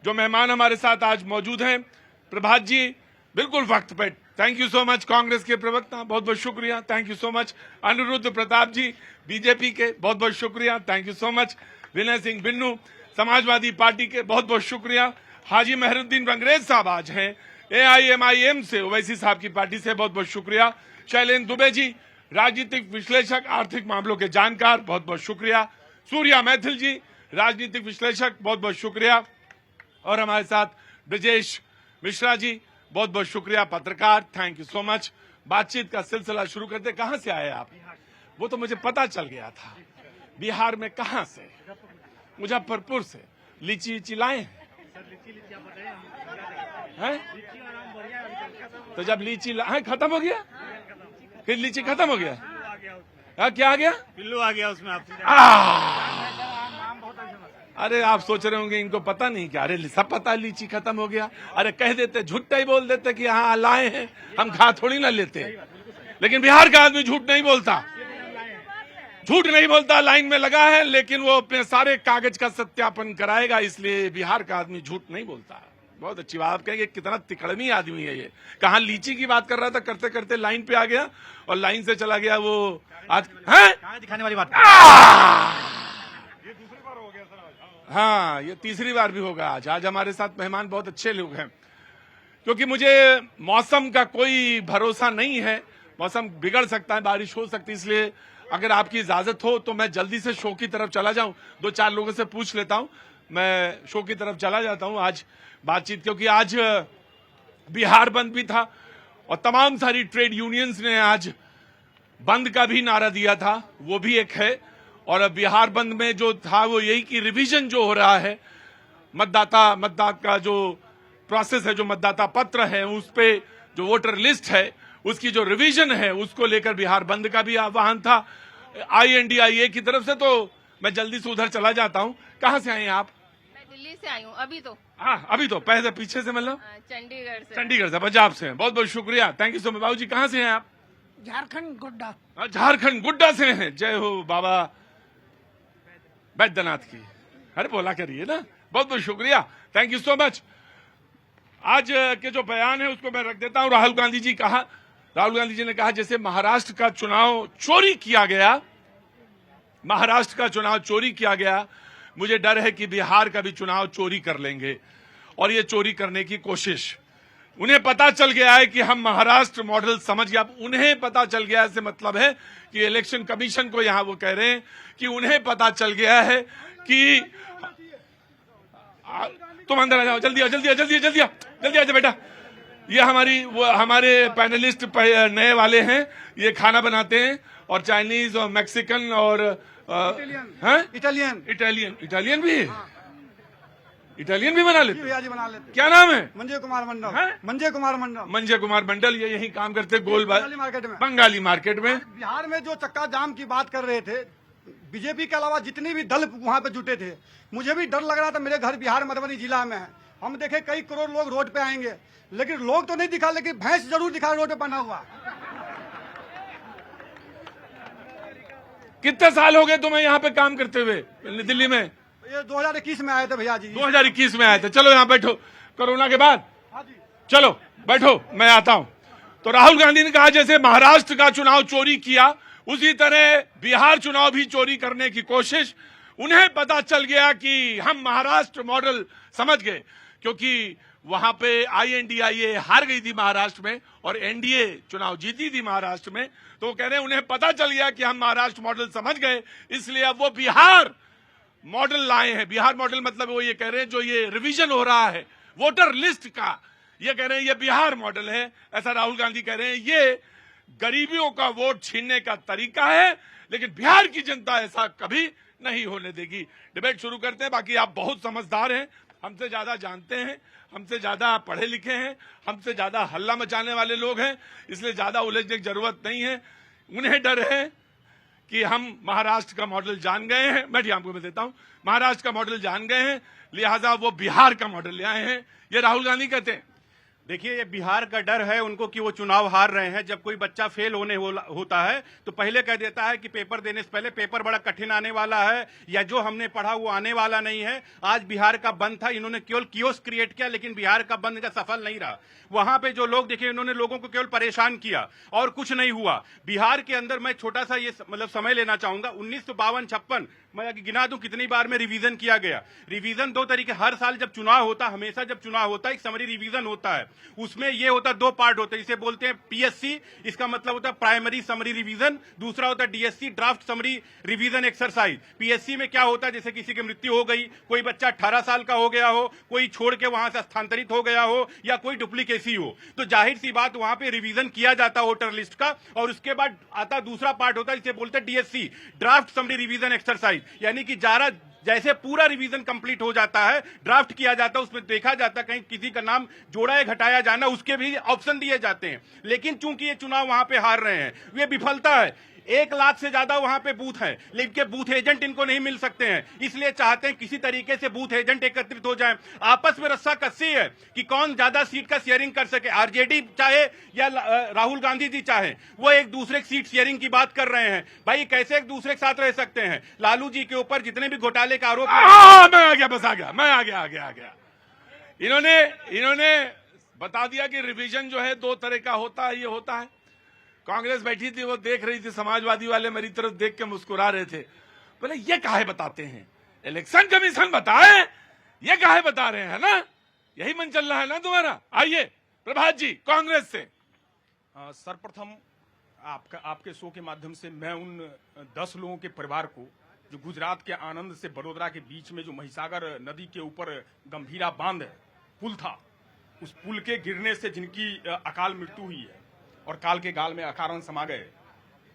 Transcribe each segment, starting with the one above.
जो मेहमान हमारे साथ आज मौजूद हैं, प्रभात जी बिल्कुल वक्त पे, thank you so much. Congress के प्रवक्ता, बहुत बहुत शुक्रिया, thank you so much. Anirudh Pratap ji BJP के, बहुत बहुत शुक्रिया, thank you so much. Vinay Singh Binnu Samajwadi Party के, बहुत बहुत शुक्रिया। हाजी मेहरुद्दीन अंग्रेज साहब आज हैं AIMIM से, ओवैसी साहब की पार्टी से, बहुत बहुत शुक्रिया। शैलेंद्र दुबे जी राजनीतिक विश्लेषक, आर्थिक मामलों के जानकार, बहुत बहुत शुक्रिया। सूर्या मैथिल जी राजनीतिक विश्लेषक, बहुत बहुत शुक्रिया। और हमारे साथ ब्रजेश मिश्रा जी, बहुत बहुत शुक्रिया, पत्रकार, थैंक यू सो मच। बातचीत का सिलसिला शुरू करते। कहां से आए आप? वो तो मुझे पता चल गया था। बिहार में कहां से? मुजफ्फरपुर से। लीची लीची लाए हैं? तो जब लीची खत्म हो गया, फिर लीची खत्म हो गया, क्या आ गया? पिल्लू आ गया उसमें। आप अरे आप सोच रहे होंगे इनको पता नहीं क्या? अरे सब पता, लीची खत्म हो गया। अरे कह देते, झूठा ही बोल देते कि हाँ लाए हैं, हम खा थोड़ी ना लेते। लेकिन बिहार का आदमी झूठ नहीं बोलता, झूठ नहीं बोलता, लाइन में लगा है, लेकिन वो अपने सारे कागज का सत्यापन कराएगा, इसलिए बिहार का आदमी झूठ नहीं बोलता। बहुत अच्छी बात। आप कहेंगे कितना तिकड़मी आदमी है ये। कहा लीची की बात कर रहा था, करते करते लाइन पे आ गया और लाइन से चला गया। वो आज है दिखाने वाली बात। हाँ, ये तीसरी बार भी होगा आज। आज हमारे साथ मेहमान बहुत अच्छे लोग हैं, क्योंकि मुझे मौसम का कोई भरोसा नहीं है, मौसम बिगड़ सकता है, बारिश हो सकती है, इसलिए अगर आपकी इजाजत हो तो मैं जल्दी से शो की तरफ चला जाऊं। 2-4 लोगों से पूछ लेता हूं, मैं शो की तरफ चला जाता हूं आज बातचीत, क्योंकि आज बिहार बंद भी था और तमाम सारी ट्रेड यूनियंस ने आज बंद का भी नारा दिया था, वो भी एक है। और बिहार बंद में जो था वो यही कि रिवीजन जो हो रहा है, मतदाता का जो प्रोसेस है, जो मतदाता पत्र है, उस पे जो वोटर लिस्ट है, उसकी जो रिवीजन है, उसको लेकर बिहार बंद का भी आह्वान था INDIA की तरफ से। तो मैं जल्दी से उधर चला जाता हूँ। कहाँ से आए हैं आप? मैं दिल्ली से आई हूँ अभी तो। हाँ, अभी तो पहले पीछे से मतलब चंडीगढ़ से। चंडीगढ़ से, पंजाब से। बहुत बहुत शुक्रिया, थैंक यू सो मच। बाबू जी कहाँ से हैं आप? झारखंड गुड्डा। झारखंड गुड्डा से हैं। जय हो बाबा बैद्यनाथ की। अरे बोला करिए ना। बहुत बहुत शुक्रिया, थैंक यू सो मच। आज के जो बयान है उसको मैं रख देता हूं। राहुल गांधी जी ने कहा जैसे महाराष्ट्र का चुनाव चोरी किया गया, महाराष्ट्र का चुनाव चोरी किया गया, मुझे डर है कि बिहार का भी चुनाव चोरी कर लेंगे। और ये चोरी करने की कोशिश, उन्हें पता चल गया है कि हम महाराष्ट्र मॉडल समझ गया। उन्हें पता चल गया से मतलब है कि इलेक्शन कमीशन को यहां वो कह रहे हैं कि उन्हें पता चल गया है कि तुम अंदर आ जाओ, जल्दी आ, जल्दी आ, जल्दी आ, जल्दी आ, जल्दी आ जा बेटा। ये हमारे पैनलिस्ट नए वाले हैं, ये खाना बनाते हैं और चाइनीज और मैक्सिकन और इटालियन भी है। इटालियन भी बना लेते? जी बना लेते। क्या नाम है? मंजय कुमार मंडल। मंजय कुमार मंडल, ये यही काम करते मार्केट में, बंगाली मार्केट में। बिहार में जो चक्का जाम की बात कर रहे थे, बीजेपी के अलावा जितने भी दल वहाँ पे जुटे थे, मुझे भी डर लग रहा था। मेरे घर बिहार मधुबनी जिला में है, हम देखे कई करोड़ लोग रोड पे आएंगे, लेकिन लोग तो नहीं दिखा, लेकिन भैंस जरूर दिखा रोड पे बना हुआ। कितने साल हो गए तुम्हें यहाँ पे काम करते हुए दिल्ली में? ये 2021 में आए थे भैया जी। 2021 में आए थे। चलो यहाँ बैठो, कोरोना के बाद। चलो बैठो, मैं आता हूँ। तो राहुल गांधी ने कहा जैसे महाराष्ट्र का चुनाव चोरी किया, उसी तरह बिहार चुनाव भी चोरी करने की कोशिश। उन्हें पता चल गया कि हम महाराष्ट्र मॉडल समझ गए, क्योंकि वहां पे INDIA हार गई थी महाराष्ट्र में और NDA चुनाव जीती थी महाराष्ट्र में। तो वो कह रहे हैं उन्हें पता चल गया कि हम महाराष्ट्र मॉडल समझ गए, इसलिए अब वो बिहार मॉडल लाए हैं। बिहार मॉडल मतलब वो ये कह रहे हैं जो ये रिवीजन हो रहा है वोटर लिस्ट का, ये कह रहे हैं ये बिहार मॉडल है। ऐसा राहुल गांधी कह रहे हैं ये गरीबियों का वोट छीनने का तरीका है, लेकिन बिहार की जनता ऐसा कभी नहीं होने देगी। डिबेट शुरू करते हैं। बाकी आप बहुत समझदार हैं, हमसे ज्यादा जानते हैं, हमसे ज्यादा पढ़े लिखे हैं, हमसे ज्यादा हल्ला मचाने वाले लोग हैं, इसलिए ज्यादा उलझने की जरूरत नहीं है। उन्हें डर है कि हम महाराष्ट्र का मॉडल जान गए हैं। मैं आपको मैं देता हूं, महाराष्ट्र का मॉडल जान गए हैं, लिहाजा वो बिहार का मॉडल ले आए हैं, ये राहुल गांधी कहते हैं। देखिए, ये बिहार का डर है उनको कि वो चुनाव हार रहे हैं। जब कोई बच्चा फेल होता है तो पहले कह देता है कि पेपर देने से पहले पेपर बड़ा कठिन आने वाला है, या जो हमने पढ़ा वो आने वाला नहीं है। आज बिहार का बंद था, इन्होंने केवल कियोस्क क्रिएट किया, लेकिन बिहार का बंद का सफल नहीं रहा। वहां पे जो लोग देखे, इन्होंने लोगों को केवल परेशान किया और कुछ नहीं हुआ। बिहार के अंदर मैं छोटा सा ये मतलब समय लेना चाहूंगा। 1952-56 मैं गिना दूं कितनी बार में रिवीजन किया गया। रिवीजन दो तरीके, हर साल जब चुनाव होता, हमेशा जब चुनाव होता है एक समरी रिवीजन होता है। उसमें ये होता है, दो पार्ट होते हैं, इसे बोलते हैं पीएससी, इसका मतलब होता है प्राइमरी समरी रिवीजन। दूसरा होता है DSC, draft summary revision exercise. PSC में क्या होता है, जैसे किसी की मृत्यु हो गई, कोई बच्चा 18 साल का हो गया हो, कोई छोड़ के वहां से स्थानांतरित हो गया हो, या कोई डुप्लीकेसी हो, तो जाहिर सी बात वहां पे रिवीजन किया जाता है वोटर लिस्ट का। और उसके बाद आता दूसरा पार्ट होता है, इसे बोलते हैं DSC, draft summary revision exercise. यानी कि जैसे पूरा रिवीजन कंप्लीट हो जाता है, ड्राफ्ट किया जाता है, उसमें देखा जाता है कहीं किसी का नाम जोड़ा या घटाया जाना, उसके भी ऑप्शन दिए जाते हैं। लेकिन चूंकि ये चुनाव वहां पे हार रहे हैं, ये विफलता है। 1 लाख से ज्यादा वहां पे बूथ है, लेकिन बूथ एजेंट इनको नहीं मिल सकते हैं, इसलिए चाहते हैं किसी तरीके से बूथ एजेंट एकत्रित हो जाएं। आपस में रस्साकसी है कि कौन ज्यादा सीट का शेयरिंग कर सके। आरजेडी चाहे या राहुल गांधी जी चाहे, वो एक दूसरे की सीट शेयरिंग की बात कर रहे हैं। भाई कैसे एक दूसरे के साथ रह सकते हैं? लालू जी के ऊपर जितने भी घोटाले का आरोप मैं आ गया, बस आ गया, मैं आ गया। इन्होंने बता दिया कि रिवीजन जो है 2 तरह का होता है। ये होता है, कांग्रेस बैठी थी, वो देख रही थी, समाजवादी वाले मेरी तरफ देख के मुस्कुरा रहे थे। बोले ये काहे बताते हैं, इलेक्शन कमीशन बताए, ये काहे बता रहे हैं ना? यही मन चल रहा है ना तुम्हारा। आइए प्रभात जी कांग्रेस से। सर्वप्रथम आपके शो के माध्यम से मैं उन 10 लोगों के परिवार को जो गुजरात के आनंद से बड़ोदरा के बीच में जो महिसागर नदी के ऊपर गंभीरा बांध पुल था, उस पुल के गिरने से जिनकी अकाल मृत्यु हुई है और काल के गाल में अकारण समा गए,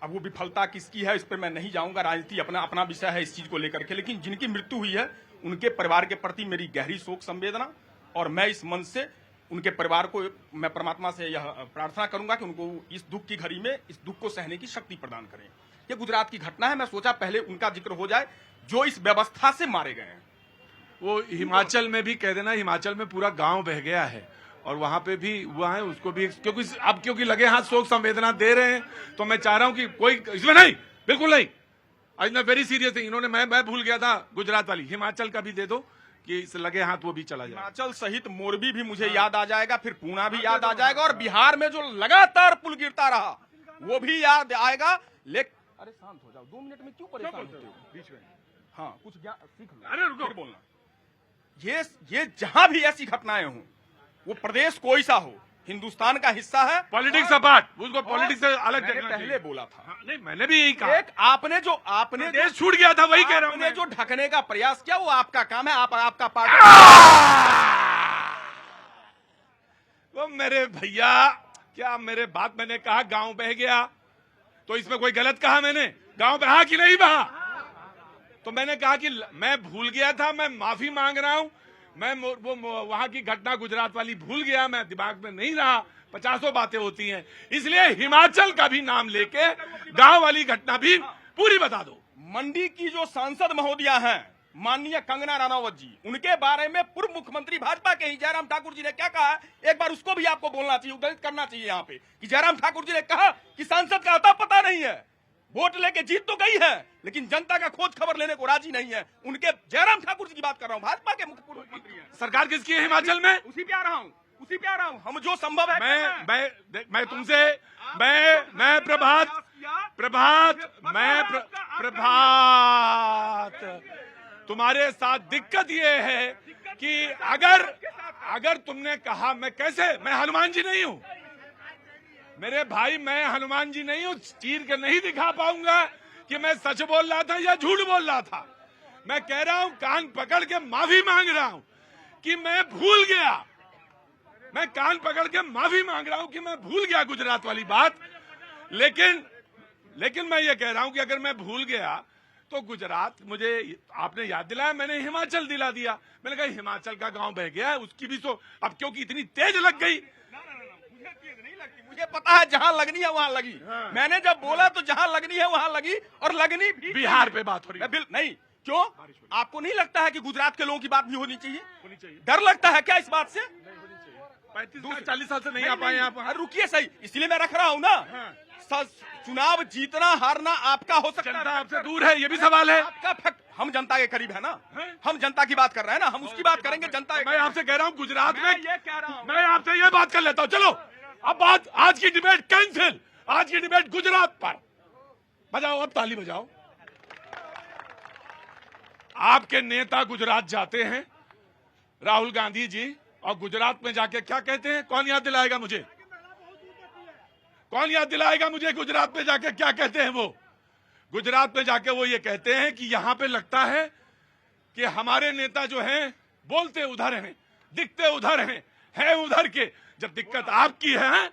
अब वो विफलता किसकी है इस पर मैं नहीं जाऊंगा, राजनीति अपना विषय है इस चीज को लेकर के। लेकिन जिनकी मृत्यु हुई है उनके परिवार के प्रति मेरी गहरी शोक संवेदना, और मैं इस मंच से उनके परिवार को मैं परमात्मा से यह प्रार्थना करूंगा कि उनको इस दुख की घड़ी में इस दुख को सहने की शक्ति प्रदान करें। ये गुजरात की घटना है, मैं सोचा पहले उनका जिक्र हो जाए जो इस व्यवस्था से मारे गए हैं। वो हिमाचल में भी कह देना, हिमाचल में पूरा गांव बह गया है और वहां पे भी हुआ है, उसको भी क्योंकि लगे हाथ शोक संवेदना दे रहे हैं, तो मैं चाह रहा हूं कि कोई इसमें नहीं, बिल्कुल नहीं। आज मैं वेरी सीरियस है। इन्होंने मैं भूल गया था गुजरात वाली, हिमाचल का भी दे दो कि इस लगे हाथ वो भी चला जाए। हिमाचल सहित मोरबी भी मुझे याद आ जाएगा, फिर पूना भी याद आ जाएगा, और बिहार में जो लगातार पुल गिरता रहा वो भी याद आएगा। लेकिन अरे शांत हो जाओ, 2 मिनट में क्यों परेशान होते हो बीच में? हाँ, कुछ सीख लो। अरे रुको, बोलना। ये जहां भी ऐसी घटनाएं हों, वो प्रदेश कोई सा हो, हिंदुस्तान का हिस्सा है। पॉलिटिक्स अपार्ट, उसको पॉलिटिक्स से अलग मैंने देखना पहले बोला था। हाँ, नहीं मैंने भी यही कहा। एक आपने देश छूट गया था, वही कह रहा हूं। आपने जो ढकने का प्रयास किया वो आपका काम है, आपका पार्टी। वो मेरे भैया, क्या मेरे बात मैंने कहा गांव बह गया, तो इसमें कोई गलत कहा मैंने? गांव बहा कि नहीं बहा? तो मैंने कहा कि मैं भूल गया था, मैं माफी मांग रहा हूं। मैं वो वहां की घटना गुजरात वाली भूल गया, मैं दिमाग में नहीं रहा। 50 बातें होती हैं, इसलिए हिमाचल का भी नाम लेके गांव वाली घटना भी पूरी बता दो। मंडी की जो सांसद महोदया हैं माननीय कंगना रनावत जी, उनके बारे में पूर्व मुख्यमंत्री भाजपा के ही जयराम ठाकुर जी ने क्या कहा है, एक बार उसको भी आपको बोलना चाहिए, उद्धृत करना चाहिए यहाँ पे, कि जयराम ठाकुर जी ने कहा कि सांसद का अता पता नहीं है, वोट लेके जीत तो गई है लेकिन जनता का खोज खबर लेने को राजी नहीं है। उनके जयराम ठाकुर जी की बात कर रहा हूँ, भाजपा के मुख्यमंत्री हैं। सरकार किसकी है हिमाचल में? उसी पे आ रहा हूँ, हम जो संभव है। मैं तुमसे मैं प्रभात तुम्हारे साथ दिक्कत ये है कि अगर तुमने कहा, मैं हनुमान जी नहीं हूं मेरे भाई, मैं हनुमान जी नहीं हूं, चीर के नहीं दिखा पाऊंगा कि मैं सच बोल रहा था या झूठ बोल रहा था। मैं कह रहा हूं, कान पकड़ के माफी मांग रहा हूं कि मैं भूल गया, मैं कान पकड़ के माफी मांग रहा हूं कि मैं भूल गया गुजरात वाली बात। लेकिन मैं ये कह रहा हूं कि अगर मैं भूल गया तो गुजरात मुझे आपने याद दिलाया, मैंने हिमाचल दिला दिया। मैंने कहा हिमाचल का गांव बह गया है, उसकी भी तो अब क्योंकि इतनी तेज लग गई। मुझे पता है जहां लगनी है वहां लगी। हाँ। मैंने जब बोला तो जहां लगनी है वहां लगी, और लगनी भी बिहार पे बात हो रही है। नहीं, क्यों? आपको नहीं लगता है कि गुजरात के लोगों की बात भी होनी चाहिए? डर लगता है क्या इस बात से? 40 साल से नहीं आ पाए यहाँ पर। रुकिए सही, इसलिए मैं रख रहा हूँ ना। चुनाव जीतना हारना आपका हो सकता है, जनता आपसे दूर है, ये भी सवाल है। आपका फैक्ट, हम जनता के करीब है ना, हम जनता की बात कर रहे हैं ना, हम उसकी बात करेंगे। जनता मैं आपसे कह रहा हूँ गुजरात में, ये कह रहा हूँ, मैं आपसे ये बात कर लेता हूँ। चलो अब बात, आज की डिबेट कैंसिल, आज की डिबेट गुजरात पर। बजाओ अब ताली बजाओ। आपके नेता गुजरात जाते हैं, राहुल गांधी जी, और गुजरात में जाके क्या कहते हैं? कौन याद दिलाएगा मुझे? कौन याद दिलाएगा मुझे गुजरात में जाके क्या कहते हैं? वो गुजरात में जाके वो ये कहते हैं कि यहां पे लगता है कि हमारे नेता जो हैं बोलते उधर हैं, दिखते उधर हैं उधर के। जब दिक्कत आपकी है,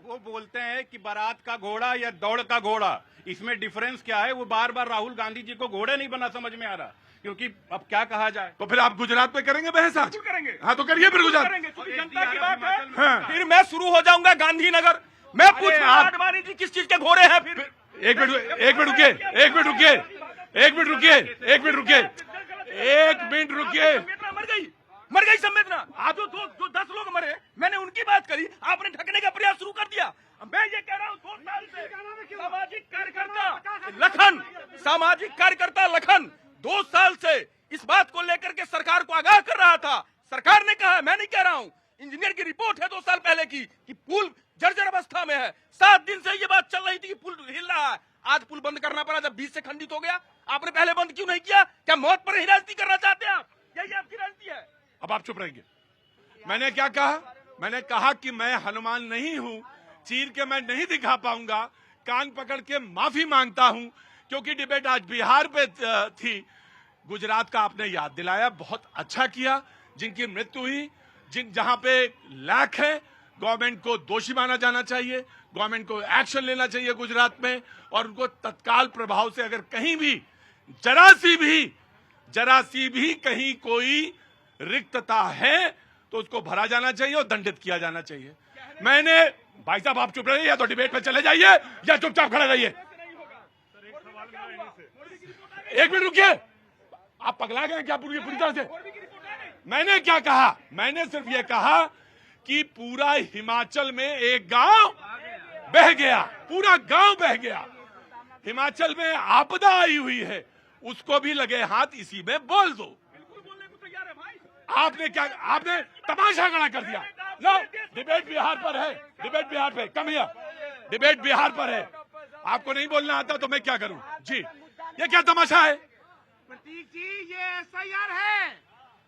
वो बोलते हैं कि बारात का घोड़ा या दौड़ का घोड़ा, इसमें डिफरेंस क्या है? वो बार बार राहुल गांधी जी को घोड़े नहीं बना समझ में आ रहा, क्योंकि अब क्या कहा जाए। तो फिर आप गुजरात में करेंगे बहस आज? करेंगे। हाँ तो करिए फिर गुजरात। क्योंकि जनता की बात है। हाँ। फिर मैं शुरू हो जाऊंगा गांधीनगर, मैं पूछूंगा आप- आडवाणी जी किस चीज के घोड़े हैं। फिर एक मिनट रुकिए, एक मिनट रुकिए, एक मिनट रुकिए, एक मिनट रुकिए, एक मिनट रुकिए, एक मिनट रुकिए। मर गई संवेदना। आज जो 10 लोग मरे, मैंने उनकी बात करी, आपने ढकने का प्रयास शुरू कर दिया। मैं ये कह रहा हूँ 2 साल से सामाजिक कार्यकर्ता लखन, सामाजिक कार्यकर्ता लखन 2 साल से इस बात को लेकर के सरकार को आगाह कर रहा था। सरकार ने कहा, मैं नहीं कह रहा हूँ, इंजीनियर की रिपोर्ट है 2 साल पहले की कि पुल जर्जर अवस्था में है। 7 दिन से ये बात चल रही थी कि पुल हिल रहा है। आज पुल बंद करना पड़ा जब बीच से खंडित हो गया। आपने पहले बंद क्यों नहीं किया? क्या मौत पर ही राजनीति करना चाहते हैं आप? यही आपकी राजनीति है। अब आप चुप रहेंगे। मैंने क्या कहा? मैंने कहा कि मैं हनुमान नहीं हूं, चीर के मैं नहीं दिखा पाऊंगा, कान पकड़ के माफी मांगता हूं, क्योंकि डिबेट आज बिहार पे थी। गुजरात का आपने याद दिलाया, बहुत अच्छा किया। जिनकी मृत्यु हुई, जहां पे लैक है, गवर्नमेंट को दोषी माना जाना चाहिए, गवर्नमेंट को एक्शन लेना चाहिए गुजरात में, और उनको तत्काल प्रभाव से अगर कहीं भी जरा सी भी कहीं कोई रिक्तता है तो उसको भरा जाना चाहिए और दंडित किया जाना चाहिए। मैंने, भाई साहब आप चुप रहिए, या तो डिबेट में चले जाइए या चुपचाप खड़े रहिए। एक मिनट रुकिए, आप पगला गए क्या पूरी तरह से? मैंने क्या कहा? मैंने सिर्फ ये कहा कि पूरा हिमाचल में एक गांव बह गया, पूरा गांव बह गया। हिमाचल में आपदा आई हुई है, उसको भी लगे हाथ इसी में बोल दो। आपने क्या, आपने तमाशा खड़ा कर दिया। लो, डिबेट बिहार पर है, डिबेट बिहार पे, कम हियर, डिबेट बिहार पर है। आपको नहीं बोलना आता तो मैं क्या करूं? जी, ये क्या तमाशा है? प्रतीक जी, ये एसआईआर है,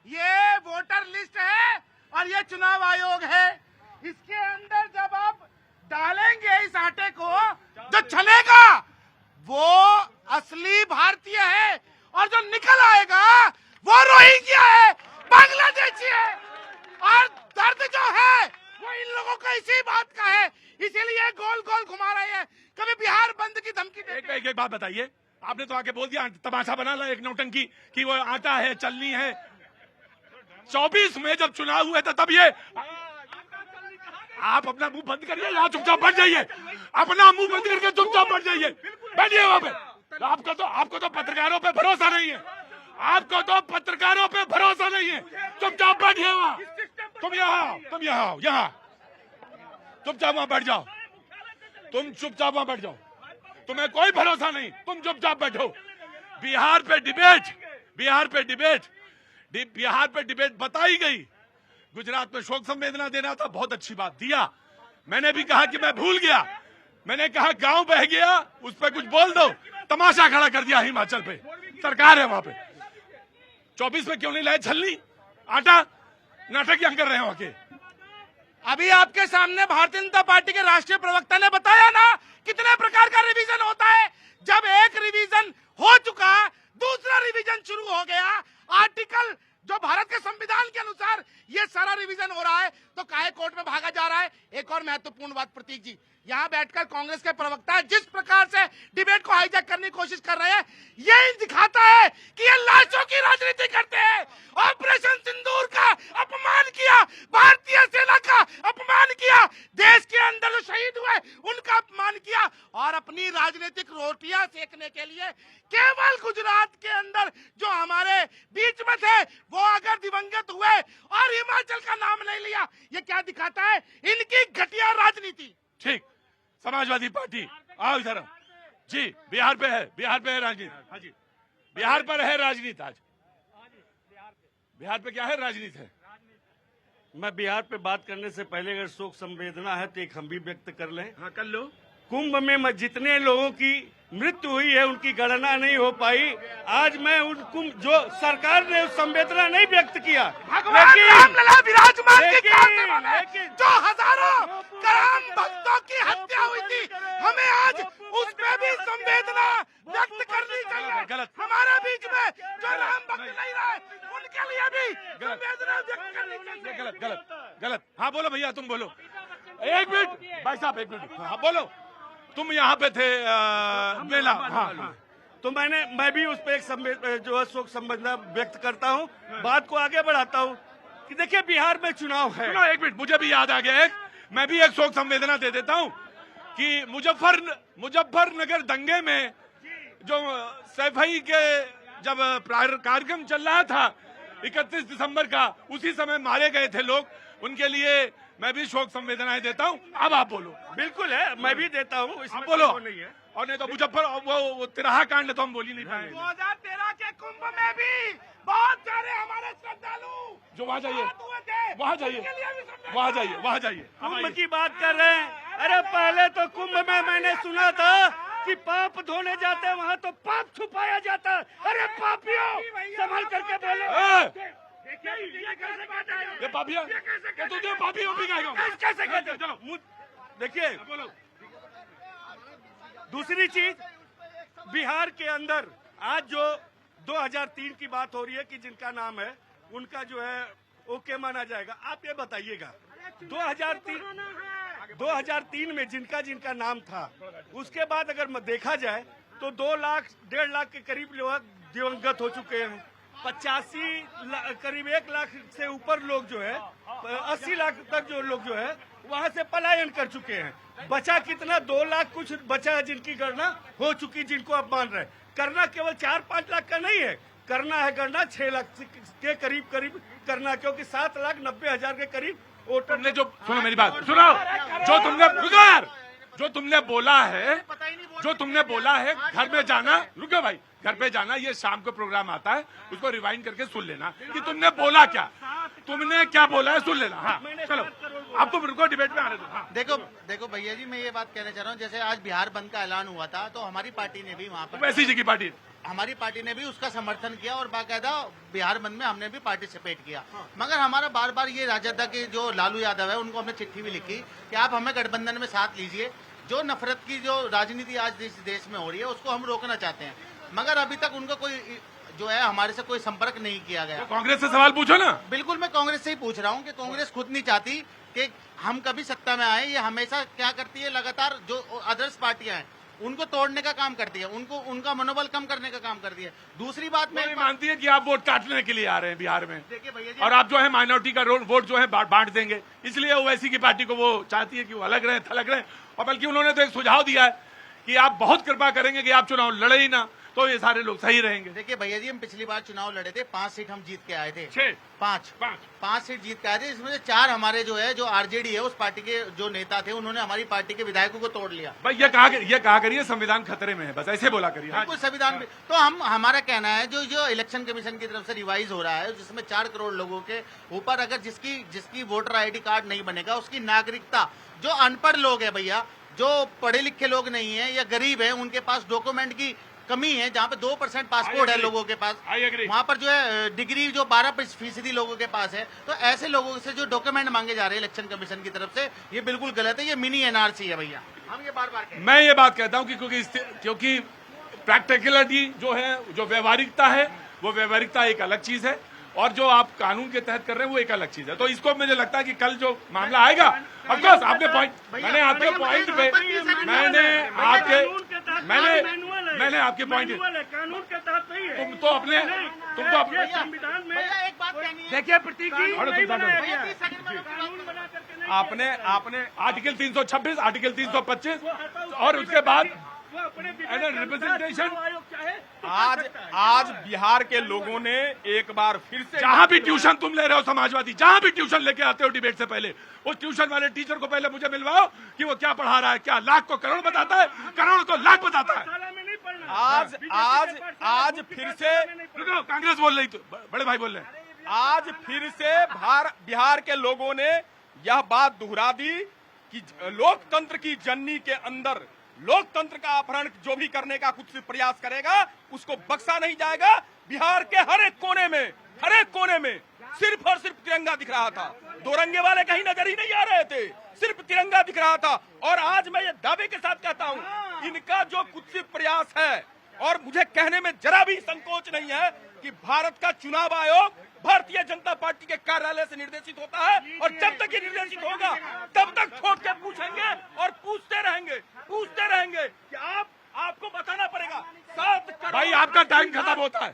ये वोटर लिस्ट है और ये चुनाव आयोग है। इसके अंदर जब आप डालेंगे इस आटे को, जो चलेगा वो असली भारतीय है, और जो निकल आएगा वो रोहिंग्या है, बांग्लादेशी है। और दर्द जो है वो इन लोगों को इसी बात का है, इसीलिए गोल गोल घुमा रहे हैं। कभी बिहार बंद की धमकी देते। एक बात बताइए, आपने तो आके बोल दिया, तमाशा बना ला एक नौटंकी कि वो आटा है, चलनी है। 24 में जब चुनाव हुए थे तब ये, आप अपना मुंह बंद करिए, यहाँ चुपचाप बैठ जाइए, अपना मुंह बंद करके चुपचाप बैठ जाइए, बैठिए वहां पे। आपको तो पत्रकारों पे भरोसा नहीं है, आपको तो पत्रकारों पे भरोसा नहीं है, चुपचाप बैठिए वहां। तुम यहाँ चुपचाप वहां बैठ जाओ, तुम चुपचाप वहां बैठ जाओ, तुम्हें कोई भरोसा नहीं, तुम चुपचाप बैठो। बिहार पे डिबेट बताई गई। गुजरात में शोक संवेदना देना था, बहुत अच्छी बात दिया। मैंने भी कहा कि मैं भूल गया, मैंने कहा गांव बह गया, उस पर कुछ बोल दो। तमाशा खड़ा कर दिया हिमाचल पे, सरकार है वहां पे। 24 में क्यों नहीं लाए छलनी, आटा? नाटक क्या कर रहे हैं वहां के? अभी आपके सामने भारतीय जनता पार्टी के राष्ट्रीय प्रवक्ता ने बताया ना कितने प्रकार का रिवीजन होता है। जब एक रिवीजन हो चुका, दूसरा रिवीजन शुरू हो गया। आर्टिकल जो भारत के संविधान के अनुसार ये सारा रिवीजन हो रहा है, तो काहे कोर्ट में भागा जा रहा है। एक और महत्वपूर्ण बात प्रतीक जी, यहाँ बैठकर कांग्रेस के प्रवक्ता जिस प्रकार से डिबेट को हाईजैक करने की कोशिश कर रहे हैं, ये दिखाता है कि ये लाशों की राजनीति करते हैं। ऑपरेशन सिंदूर का अपमान किया, भारतीय सेना का अपमान किया, देश के अंदर जो शहीद हुए उनका अपमान किया, और अपनी राजनीतिक रोटियां सेकने के लिए केवल गुजरात के अंदर जो हमारे बीच में थे वो अगर दिवंगत हुए और हिमाचल का नाम नहीं लिया। ये क्या दिखाता है? इनकी घटिया राजनीति। ठीक, समाजवादी पार्टी आओ इधर जी। बिहार पे है राजनीति। हाँ जी, बिहार पर है राजनीति। आज बिहार पे क्या है? राजनीति है। मैं बिहार पे बात करने से पहले अगर शोक संवेदना है तो एक हम भी व्यक्त कर लें। हाँ, कर लो। कुंभ में जितने लोगों की मृत्यु हुई है उनकी गणना नहीं हो पाई। आज मैं उन कुंभ जो सरकार ने संवेदना नहीं व्यक्त किया, भगवान रामलला विराजमान के लेकिन- कांटे वाले लेकिन- जो हजारों कराम भक्तों की हत्या हुई थी, हमें आज उस पे भी संवेदना व्यक्त करनी चाहिए। गलत। हमारे बीच में जो राम भक्त नहीं रहे उनके लिए भी गलत। संवेदना व्यक्त करनी चाहिए। गलत। हाँ बोलो भैया, तुम बोलो। एक मिनट भाई साहब, एक मिनट। हाँ बोलो, तुम यहाँ पे थे मेला। हाँ, तो मैं भी उस पर एक जो है शोक संवेदना व्यक्त करता हूँ। बात को आगे बढ़ाता हूँ कि देखिए बिहार में चुनाव है। सुनो एक मिनट, मुझे भी याद आ गया मैं भी एक शोक संवेदना दे देता हूँ कि मुजफ्फरनगर दंगे में जो सैफई के जब कार्यक्रम चल रहा था 31 दिसंबर का, उसी समय मारे गए थे लोग, उनके लिए मैं भी शोक संवेदनाएं देता हूँ। अब आप बोलो। बिल्कुल है, मैं भी देता हूँ, इसमें आप बोलो। कोई नहीं है। और नहीं तो मुजफ्फर वो तिराहा कांड तो हम बोल ही नहीं पाएंगे। 2013 के कुंभ में भी बहुत सारे हमारे श्रद्धालु जो वहाँ जाइए, शहीद हुए थे। वहाँ जाइए, उनके लिए भी संवेदना वहाँ जाइए। कुंभ की बात कर रहे हैं। अरे पहले तो कुंभ में मैंने सुना था कि पाप धोने जाते हैं वहाँ तो पाप छुपाया जाता है। अरे पापियों, संभल करके बोलो। ये पापिया, ये तुझे पापी ओपी कहेगा। कैसे कहते? चलो देखिए, बोलो। दूसरी चीज, बिहार के अंदर आज जो 2003 की बात हो रही है कि जिनका नाम है उनका जो है ओके माना जाएगा। आप ये बताइएगा 2003 में जिनका नाम था, उसके बाद अगर देखा जाए तो 2 लाख 1.5 लाख के करीब लोग दिवंगत हो चुके हैं। 85 करीब 1 लाख से ऊपर लोग जो है 80 लाख तक जो लोग जो है वहां से पलायन कर चुके हैं। बचा कितना? 2 लाख कुछ बचा है जिनकी गणना हो चुकी, जिनको आप मान रहे हैं। करना केवल 4-5 लाख का नहीं है, करना है गणना 6 लाख के करीब करना, क्योंकि 7,90,000 के करीब वोटर तुमने जो, सुनो मेरी बात सुनो, जो तुमने रुको यार, जो तुमने बोला है घर में जाना, रुको भाई, घर पे जाना, ये शाम को प्रोग्राम आता है, उसको रिवाइंड करके सुन लेना कि तुमने बोला क्या, तुमने क्या बोला है, सुन लेना। हाँ चलो, अब तुम रुको, डिबेट में आने दो। हाँ। देखो भैया जी, मैं ये बात कहना चाह रहा हूँ, जैसे आज बिहार बंद का ऐलान हुआ था तो हमारी पार्टी ने भी वहाँ पर, वैसी जी की पार्टी, हमारी पार्टी ने भी उसका समर्थन किया और बाकायदा बिहार बंद में हमने भी पार्टिसिपेट किया। मगर हमारा बार बार ये राजद के जो लालू यादव है उनको हमने चिट्ठी भी लिखी कि आप हमें गठबंधन में साथ लीजिए। जो नफरत की जो राजनीति आज देश में हो रही है उसको हम रोकना चाहते हैं, मगर अभी तक उनका कोई जो है हमारे से कोई संपर्क नहीं किया गया। तो कांग्रेस से सवाल पूछो ना। बिल्कुल, मैं कांग्रेस से ही पूछ रहा हूँ कि कांग्रेस खुद नहीं चाहती कि हम कभी सत्ता में आए। ये हमेशा क्या करती है, लगातार जो आदर्श पार्टियां हैं उनको तोड़ने का काम करती है, उनका मनोबल कम करने का काम करती है। दूसरी बात मैं मैं मानती है कि आप वोट काटने के लिए आ रहे हैं बिहार में, देखिए भैया जी, और आप जो है माइनॉरिटी का वोट जो है बांट देंगे, इसलिए ओवैसी की पार्टी को वो चाहती है कि वो अलग रहे, थलग रहे। और बल्कि उन्होंने तो एक सुझाव दिया है कि आप बहुत कृपा करेंगे कि आप चुनाव लड़े ही ना, तो ये सारे लोग सही रहेंगे। देखिए भैया जी, हम पिछली बार चुनाव लड़े थे, 5 सीट हम जीत के आए थे। 6 पांच सीट जीत के आए थे, इसमें से 4 हमारे जो है, जो आरजेडी है उस पार्टी के जो नेता थे, उन्होंने हमारी पार्टी के विधायकों को तोड़ लिया। भाई ये कहा करिए संविधान खतरे में है, बस ऐसे बोला करिए। हाँ। बिल्कुल, संविधान भी तो हमारा कहना है जो इलेक्शन कमीशन की तरफ से रिवाइज हो रहा है, जिसमें 4 करोड़ लोगों के ऊपर अगर जिसकी वोटर आईडी कार्ड नहीं बनेगा, उसकी नागरिकता, जो अनपढ़ लोग है भैया, जो पढ़े लिखे लोग नहीं है या गरीब है, उनके पास डॉक्यूमेंट की कमी है, जहाँ पे 2% पासपोर्ट है लोगों के पास, वहाँ पर जो है डिग्री जो 12% लोगों के पास है, तो ऐसे लोगों से जो डॉक्यूमेंट मांगे जा रहे हैं इलेक्शन कमीशन की तरफ से, ये बिल्कुल गलत है। ये मिनी एनआरसी है भैया, हम ये बार बार मैं ये बात कहता हूँ कि क्योंकि प्रैक्टिकलिटी जो है, जो व्यवहारिकता है, वो व्यवहारिकता एक अलग चीज है, और जो आप कानून के तहत कर रहे हैं वो एक अलग चीज है। तो इसको मुझे लगता है कि कल जो मामला आएगा, ऑफकोर्स आपने पॉइंट, मैंने आपके पॉइंट पे, मैंने आपके पॉइंट, कानून के तहत नहीं है। तुम तो अपने संविधान में एक बात कहनी है, देखिए प्रतीक जी, आपने आर्टिकल 326, आर्टिकल 325 और उसके बाद रिप्रेजेंटेशन आज बिहार के लोगों ने एक बार फिर से जहां भी ट्यूशन तुम ले रहे हो समाजवादी, जहां भी ट्यूशन लेके आते हो डिबेट से पहले, उस ट्यूशन वाले टीचर को पहले मुझे मिलवाओ कि वो क्या पढ़ा रहा है, क्या लाख को करोड़ बताता है, करोड़ को लाख बताता है। आज फिर से रुको, कांग्रेस बोल रही, तो बड़े भाई बोल रहे हैं। आज फिर से बिहार के लोगों ने यह बात दोहरा दी कि लोकतंत्र की जननी के अंदर लोकतंत्र का अपहरण जो भी करने का कुछ प्रयास करेगा उसको बख्शा नहीं जाएगा। बिहार के हर एक कोने में सिर्फ और सिर्फ तिरंगा दिख रहा था। दो रंगे वाले कहीं नजर ही नहीं आ रहे थे, सिर्फ तिरंगा दिख रहा था। और आज मैं ये दावे के साथ कहता हूँ, इनका जो कुछ प्रयास है, और मुझे कहने में जरा भी संकोच नहीं है कि भारत का चुनाव आयोग भारतीय जनता पार्टी के कार्यालय से निर्देशित होता है, और जब तक ये निर्देशित होगा तब तक ठोक के पूछेंगे और पूछते रहेंगे कि आपको बताना पड़ेगा 7 करोड़। भाई आपका टाइम खत्म होता है।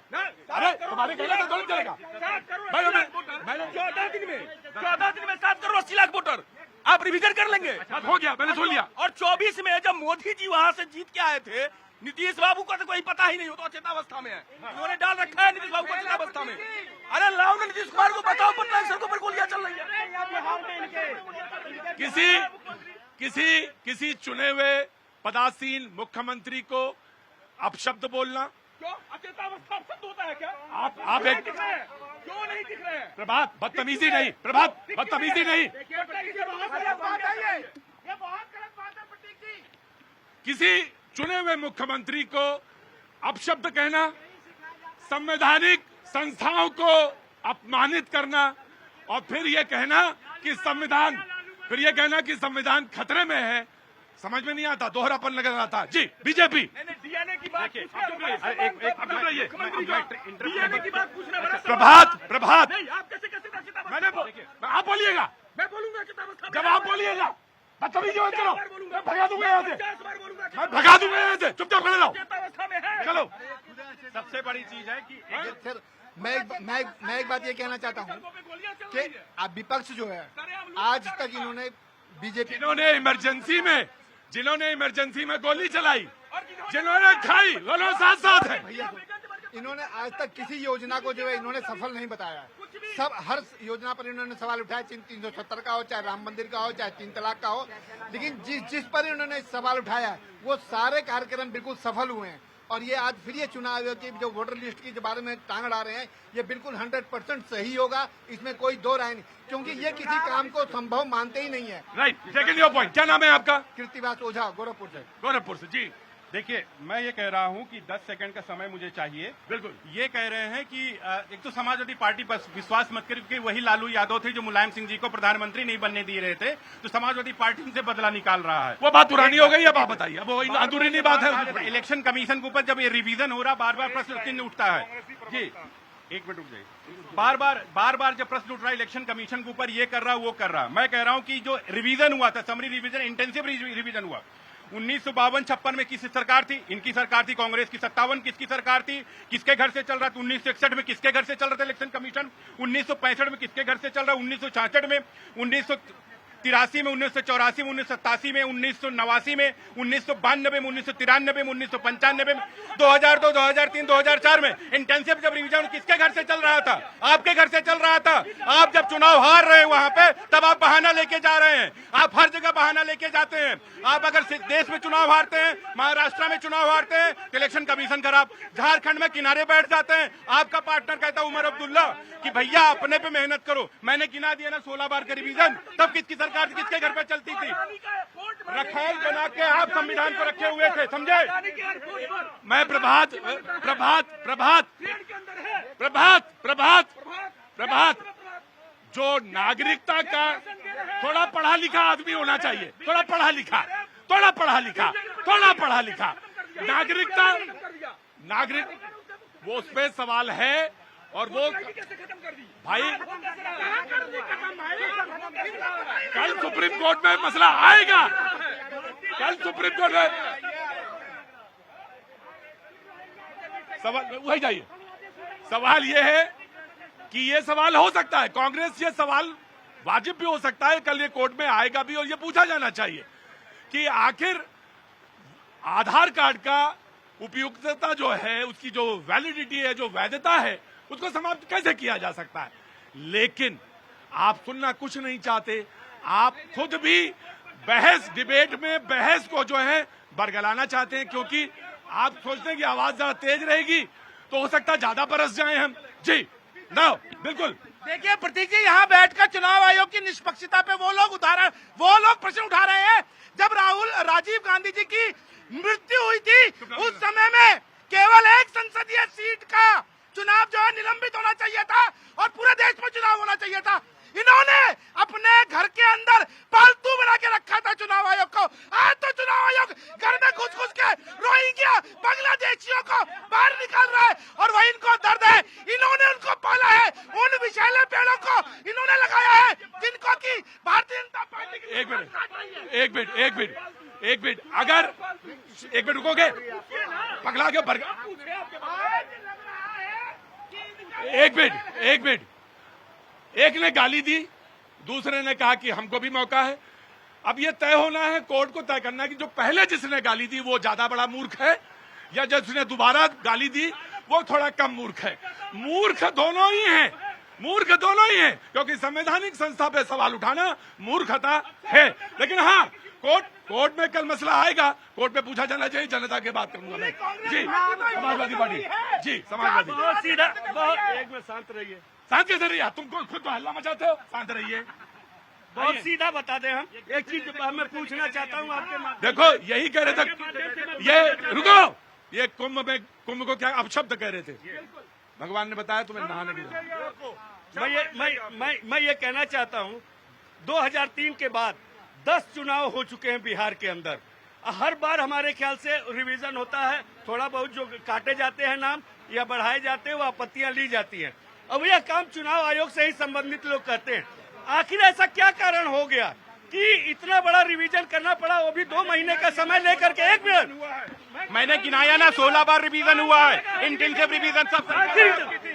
अरे तुम्हारे कहने से थोड़ी चलेगा। 14 दिन में 7 करोड़ 80 लाख वोटर आप रिवीजन कर लेंगे। हो गया, मैंने सुन लिया। और 24 में जब मोदी जी वहां से जीत के आए थे, नीतीश बाबू को तो कोई पता ही नहीं, हो तो अचेतावस्था में है। उन्होंने डाल रखा है नीतीश बाबू को अचेतावस्था में। अरे लाओ ना नीतीश कुमार को बताओ, पटना सड़कों पर गोलियां चल रही है। किसी चुने हुए पदासीन मुख्यमंत्री को अपशब्द बोलना, क्यों अचेतावस्था शब्द होता है क्या? आप एक क्यों नहीं दिख रहे हैं? प्रभात बदतमीजी नहीं, प्रभात बदतमीजी नहीं। किसी चुने हुए मुख्यमंत्री को अपशब्द कहना, संवैधानिक संस्थाओं को अपमानित करना, और फिर ये कहना कि संविधान खतरे में है, समझ में नहीं आता, दोहरापन लग रहा था। जी बीजेपी डीएनए की बात प्रभात नहीं, आप कैसे मैंने आप बोलिएगा, मैं बोलूंगा जब आप बोलिएगा बदतमीजी मत करो, मैं भगा दूंगा यहाँ से, 50 बार बोलूंगा। मैं भगा दूंगा यहाँ से, चुपचाप खड़े रहो। अवस्था में है। चलो, सबसे बड़ी चीज है कि सर मैं एक बात ये कहना चाहता हूँ कि अब विपक्ष जो है आज तक इन्होंने बीजेपी जिन्होंने इमरजेंसी में गोली चलाई, जिन्होंने खाई, दोनों साथ साथ है। इन्होंने आज तक किसी योजना को जो है इन्होंने सफल नहीं बताया है। सब हर योजना पर इन्होंने सवाल उठाया, 370 का हो, चाहे राम मंदिर का हो, चाहे 3 तलाक का हो, लेकिन जिस पर इन्होंने सवाल उठाया वो सारे कार्यक्रम बिल्कुल सफल हुए हैं। और ये आज फिर ये चुनाव आयोग की जो वोटर लिस्ट की बारे में टांग अड़ा रहे हैं, ये बिल्कुल 100% सही होगा, इसमें कोई दो राय नहीं, क्योंकि ये किसी काम को संभव मानते ही नहीं है। Right, second your point. क्या नाम है आपका? कीर्तिवास ओझा, गोरखपुर से। जी देखिए, मैं ये कह रहा हूं कि 10 सेकंड का समय मुझे चाहिए। बिल्कुल। ये कह रहे हैं कि एक तो समाजवादी पार्टी पर विश्वास मत करिए, क्योंकि वही लालू यादव थे जो मुलायम सिंह जी को प्रधानमंत्री नहीं बनने दे रहे थे, तो समाजवादी पार्टी उनसे बदला निकाल रहा है। वो बात पुरानी हो गई, अब आप बताइए, अब वो अधूरी बात है। इलेक्शन कमीशन के ऊपर जब ये रिवीजन हो रहा, बार बार प्रश्न चिन्ह उठता है। जी एक मिनट रुक जाइए। बार बार जब प्रश्न उठ रहा है इलेक्शन कमीशन के ऊपर, ये कर रहा वो कर रहा, मैं कह रहा हूं कि जो रिवीजन हुआ था, समरी रिवीजन, इंटेंसिव रिवीजन हुआ, 1952-56 में किसकी सरकार थी? इनकी सरकार थी, कांग्रेस की। 57 किसकी सरकार थी? किसके घर से चल रहा था? 1961 में किसके घर से चल रहा था इलेक्शन कमीशन? 1965 में किसके घर से चल रहा है? 1966 में, 1983 में, 1984 में, 1987 में, 1989 में, 1992 में, 1993 में, 1995 में, 2002, 2003, 2004 में इंटेंसिव जब रिवीजन किसके घर से चल रहा था? आपके घर से चल रहा था। आप जब चुनाव हार रहे हैं वहां पे, तब आप बहाना लेके जा रहे हैं। आप हर जगह बहाना लेके जाते हैं। आप अगर देश में चुनाव हारते हैं, महाराष्ट्र में चुनाव हारते हैं, तो इलेक्शन कमीशन खराब, झारखंड में किनारे बैठ जाते हैं। आपका पार्टनर कहता है उमर अब्दुल्ला कि भैया अपने पे मेहनत करो। मैंने गिना दिया ना 16 बार का रिवीजन, तब किसकी सरकार किसके घर पे चलती थी? रखेल बना के आप संविधान को रखे हुए थे, समझे? मैं प्रभात जो नागरिकता का थोड़ा पढ़ा लिखा आदमी होना चाहिए, थोड़ा पढ़ा लिखा नागरिक वो उस पे सवाल है। और वो भाई कल सुप्रीम कोर्ट में मसला आएगा, कल सुप्रीम कोर्ट में सवाल वही जाइए। सवाल ये है कि ये सवाल हो सकता है, कांग्रेस ये सवाल वाजिब भी हो सकता है, कल ये कोर्ट में आएगा भी, और ये पूछा जाना चाहिए कि आखिर आधार कार्ड का उपयुक्तता जो है, उसकी जो वैलिडिटी है, जो वैधता है, उसको समाप्त कैसे किया जा सकता है। लेकिन आप सुनना कुछ नहीं चाहते, आप खुद भी बहस, डिबेट में बहस को जो है बरगलाना चाहते हैं, क्योंकि आप सोचते हैं कि आवाज ज्यादा तेज रहेगी तो हो सकता है ज्यादा बरस जाए हम। जी ना, बिल्कुल। देखिए प्रतीक जी, यहाँ बैठकर चुनाव आयोग की निष्पक्षता पे वो लोग प्रश्न उठा रहे हैं। जब राजीव गांधी जी की मृत्यु हुई थी, उस समय में केवल एक संसदीय सीट का चुनाव जो है निलंबित होना चाहिए था और पूरे देश में चुनाव होना चाहिए था। इन्होंने अपने घर के अंदर पालतू बना के रखा था चुनाव आयोग को। आज तो चुनाव आयोग घर में घुस घुस के रोहिंग्या बांग्लादेशियों को बाहर निकाल रहा है और वही इनको दर्द है। इन्होंने उनको पाला है, उन विषैले पेड़ों को इन्होंने लगाया है जिनको की भारतीय जनता पार्टी की। एक मिनट, अगर एक मिनट रुकोगे, पगला के एक मिनट, एक ने गाली दी, दूसरे ने कहा कि हमको भी मौका है। अब ये तय होना है, कोर्ट को तय करना है कि जो पहले जिसने गाली दी वो ज्यादा बड़ा मूर्ख है या जिसने दोबारा गाली दी वो थोड़ा कम मूर्ख है। मूर्ख दोनों ही हैं, क्योंकि संवैधानिक संस्था पे सवाल उठाना मूर्खता है। लेकिन हाँ, कोर्ट में कल मसला आएगा, कोर्ट में पूछा जाना चाहिए, जनता की बात करूंगा मैं। जी, समाजवादी पार्टी, जी समाजवादी। बहुत सीधा, एक मिनट शांत रहिए। शांत कैसे रहिए? तुमको खुद तो हल्ला मचाते हो, शांत रहिए। बहुत सीधा बता दें हम। एक चीज मैं पूछना चाहता हूँ आपके माध्यम। देखो, यही कह रहे थे, ये रुको, ये कुंभ को क्या अपशब्द कह रहे थे? भगवान ने बताया तुम्हें नहाने की मैं ये कहना चाहता हूँ, 2003 के बाद 10 चुनाव हो चुके हैं बिहार के अंदर। हर बार हमारे ख्याल से रिवीजन होता है, थोड़ा बहुत जो काटे जाते हैं नाम या बढ़ाए जाते हैं, वो आपत्तियां ली जाती हैं। अब यह काम चुनाव आयोग से ही संबंधित लोग करते हैं। आखिर ऐसा क्या कारण हो गया कि इतना बड़ा रिवीजन करना पड़ा, वो भी 2 महीने का समय लेकर के? 1 मिनट, मैंने गिनाया ना, 16 बार रिवीजन हुआ है, इंटेंसिव रिवीजन सब।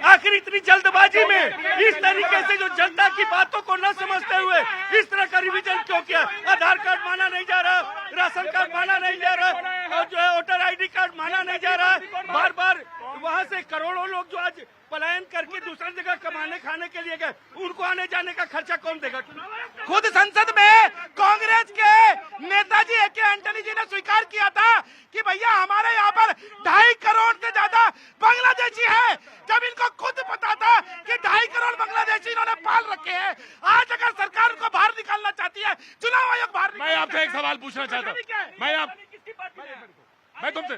आखिर इतनी जल्दबाजी में, इस तरीके से जो जनता की बातों को न समझते हुए इस तरह का रिवीजन क्यों किया? आधार कार्ड माना नहीं जा रहा, राशन कार्ड माना नहीं जा रहा, और जो है वोटर ID कार्ड माना नहीं जा रहा। बार बार वहाँ से करोड़ों लोग जो आज पलायन करके दूसरी जगह कमाने खाने के लिए गए, उनको आने जाने का खर्चा कौन देगा? खुद संसद में कांग्रेस के नेताजी A.K. एंटनी जी ने स्वीकार किया था कि भैया हमारे यहाँ पर 2.5 करोड़ से ज्यादा बांग्लादेशी है, जब इनको खुद पता था कि 2.5 करोड़ बांग्लादेशी इन्होंने पाल रखे हैं। आज अगर सरकार उनको बाहर निकालना चाहती है, चुनाव आयोग बाहर। मैं आपसे एक सवाल पूछना चाहता हूँ, मैं तुमसे,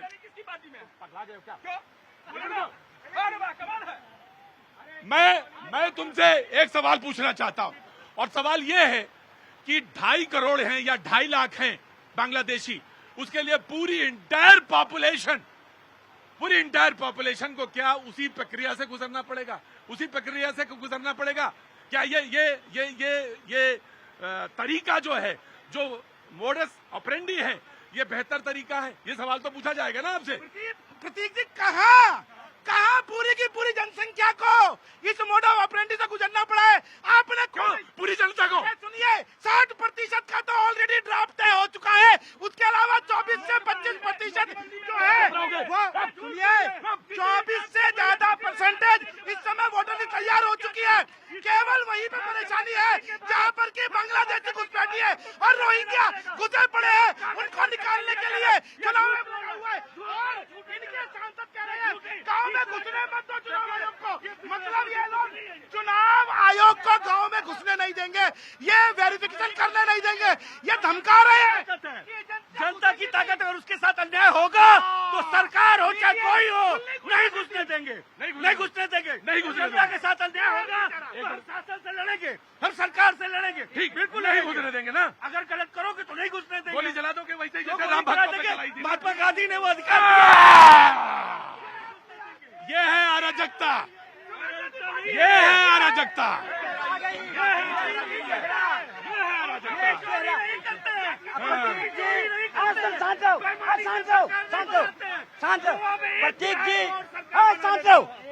मैं तुमसे एक सवाल पूछना चाहता हूं, और सवाल यह है कि 2.5 करोड़ हैं या 2.5 लाख हैं बांग्लादेशी, उसके लिए पूरी इंटायर पॉपुलेशन को क्या उसी प्रक्रिया से गुजरना पड़ेगा? क्या ये तरीका जो है, जो मोडस ऑपरेंडी है, ये बेहतर तरीका है? ये सवाल तो पूछा जाएगा ना आपसे। प्रतीक जी, कहाँ पूरी की पूरी जनसंख्या को इस मोड ऑफ ऑपरेंडी से गुजरना पड़ा है? आपने पूरी जनता को सुनिए, 60% का तो ऑलरेडी ड्राफ्ट तय हो चुका है। उसके अलावा 24 से 25% जो है वो, सुनिए, 24 से ज्यादा परसेंटेज इस समय वोटर लिस्ट तैयार हो चुकी है। केवल वहीं पे परेशानी है जहाँ पर की बांग्लादेशी घुसपैठी है और रोहिंग्या घुसे पड़े हैं, उनको निकालने के लिए चुनाव हुआ है। और इनके सांसद कह रहे हैं गाँव में घुसने मत दो चुनाव आयोग को। मतलब ये लोग चुनाव आयोग को गाँव में घुसने नहीं देंगे, ये वेरिफिकेशन करने नहीं देंगे, ये धमका रहे हैं। जनता की ताकत अगर उसके साथ अन्याय होगा तो सरकार हो चाहे कोई हो, नहीं घुसने देंगे। जनता के साथ अन्याय होगा, प्रशासन से लड़ेंगे, हम सरकार से लड़ेंगे। ठीक, बिल्कुल नहीं घुसने देंगे ना। अगर गलत करोगे तो नहीं घुसने देंगे। गोली जला दोगे वैसे ही तो जैसे राम भक्त को जलाई थी। महात्मा गांधी ने वो अधिकार दिया। ये है अराजकता, ये है अराजकता।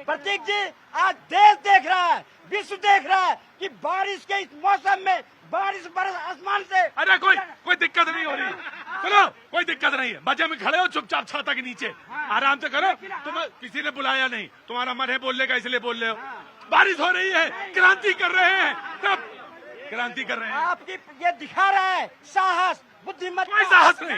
प्रतीक जी, आज देश देख रहा है, विश्व देख रहा है कि बारिश के इस मौसम में बारिश बरस आसमान से। अरे कोई दिक्कत नहीं हो रही, सुनो कोई दिक्कत नहीं है, मजे में खड़े हो चुपचाप छाता के नीचे आराम से करो। तुम किसी ने बुलाया नहीं, तुम्हारा मन है बोलने का इसलिए बोल रहे हो। बारिश हो रही है, क्रांति कर रहे हैं, सब क्रांति कर रहे हैं। आपकी ये दिखा रहा है साहस, बुद्धिमत्ता। कोई साहस नहीं।